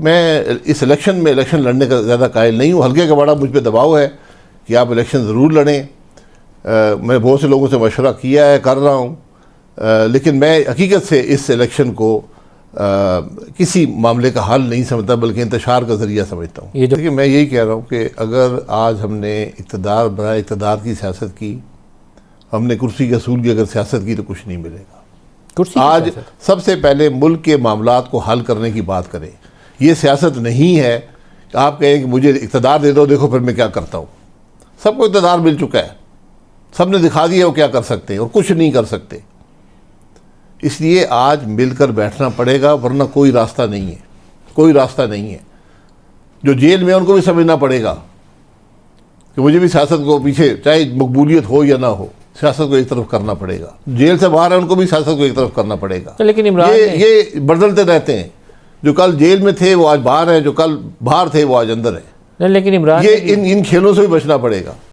मैं इस इलेक्शन में इलेक्शन लड़ने का ज़्यादा कायल नहीं हूँ। हल्के का बड़ा मुझ पर दबाव है कि आप इलेक्शन ज़रूर लड़ें। मैंने बहुत से लोगों से मशवरा किया है, कर रहा हूँ, लेकिन मैं हकीकत से इस इलेक्शन को किसी मामले का हल नहीं समझता, बल्कि इंतशार का ज़रिया समझता हूँ। देखिए, मैं यही कह रहा हूँ कि अगर आज हमने इक़्तिदार बनाए, इक़्तिदार की सियासत की, हमने कुर्सी के असूल की अगर सियासत की तो कुछ नहीं मिलेगा। आज सबसे पहले मुल्क के मामलात को हल करने की बात करें। ये सियासत नहीं है कि आप कहें कि मुझे इक़्तिदार दे दो, देखो फिर मैं क्या करता हूँ। सबको इक़्तिदार मिल चुका है, सबने दिखा दिया वो क्या कर सकते हैं और कुछ नहीं कर सकते। इसलिए आज मिलकर बैठना पड़ेगा, वरना कोई रास्ता नहीं है, कोई रास्ता नहीं है। जो जेल में उनको भी समझना पड़ेगा कि मुझे भी सियासत को पीछे, चाहे मकबूलियत हो या ना हो, सियासत को एक तरफ करना पड़ेगा। जेल से बाहर है उनको भी सियासत को एक तरफ करना पड़ेगा। तो लेकिन इमरान ये बदलते रहते हैं। जो कल जेल में थे वो आज बाहर हैं, जो कल बाहर थे वो आज अंदर है। लेकिन इमरान ये इन खेलों से भी बचना पड़ेगा।